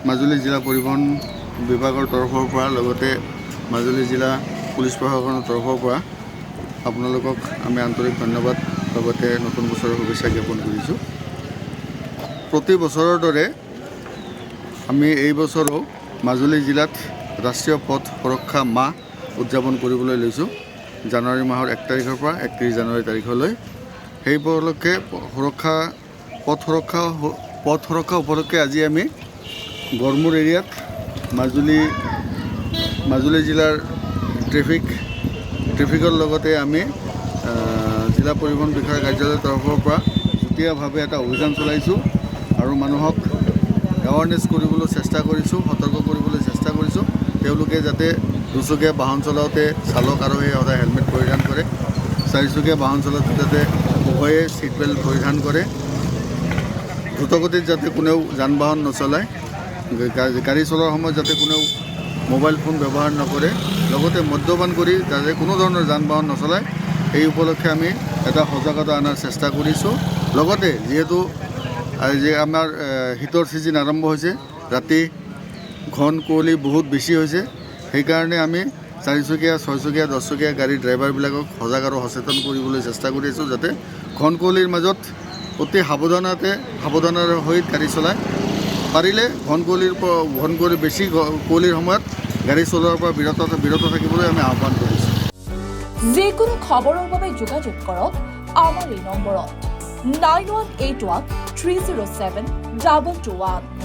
মাজুলী জিলা পৰিবহণ বিভাগৰ তৰফৰ পৰা লগতে মাজুলী জিলা পুলিচ প্ৰশাসনৰ তৰফৰ পৰা আপোনালোকক আমি আন্তৰিক ধন্যবাদ লগতে নতুন বছৰৰ শুভেচ্ছা জ্ঞাপন কৰিছোঁ। প্ৰতি বছৰৰ দৰে আমি এই বছৰো মাজুলী জিলাত ৰাষ্ট্ৰীয় পথ সুৰক্ষা মাহ উদযাপন কৰিবলৈ লৈছোঁ। জানুৱাৰী মাহৰ 1 তাৰিখৰ পৰা 31 জানুৱাৰী তাৰিখলৈ। সেই উপলক্ষে পথ সুৰক্ষা উপলক্ষে আজি আমি গড়মূৰ এৰিয়াত মাজুলী জিলাৰ ট্ৰেফিকৰ লগতে আমি জিলা পৰিবহণ বিষয়া কাৰ্যালয়ৰ তৰফৰ পৰা যুটীয়াভাৱে এটা অভিযান চলাইছোঁ আৰু মানুহক এৱাৰনেছ কৰিবলৈ চেষ্টা কৰিছোঁ, সতৰ্ক কৰিবলৈ চেষ্টা কৰিছোঁ। তেওঁলোকে যাতে দুচকীয়া বাহন চলাওঁতে চালক আৰোহীয়ে সদায় হেলমেট পৰিধান কৰে, চাৰিচকীয়া বাহন চলাওঁতে যাতে উভয়ে ছিট বেল্ট পৰিধান কৰে, দ্ৰুতগতিত যাতে কোনেও যান বাহন নচলায়, গাড়ী চলোৱাৰ সময়ত যাতে কোনেও মোবাইল ফোন ব্যৱহাৰ নকৰে, লগতে মদ্যপান কৰি যাতে কোনো ধৰণৰ যান বাহন নচলায়। এই উপলক্ষে আমি এটা সজাগতা অনাৰ চেষ্টা কৰিছোঁ। লগতে যিহেতু আজি আমাৰ শীতৰ ছিজন আৰম্ভ হৈছে, ৰাতি ঘন কুঁৱলী বহুত বেছি হৈছে, সেইকাৰণে আমি 4চকীয়া 6চকীয়া 10চকীয়া গাড়ীৰ ড্ৰাইভাৰবিলাকক সজাগ আৰু সচেতন কৰিবলৈ চেষ্টা কৰি আছোঁ, যাতে ঘন কুঁৱলীৰ মাজত অতি সাৱধানৰ সহিত গাড়ী চলায়। পাৰিলে ঘন কুঁৱলী বেছি কুঁৱলীৰ সময়ত গাড়ী চলোৱাৰ পৰা বিৰত থাকিবলৈ আমি আহ্বান কৰিছোঁ। যিকোনো খবৰৰ বাবে যোগাযোগ কৰক আমাৰ এই নম্বৰত 9181 307 2221।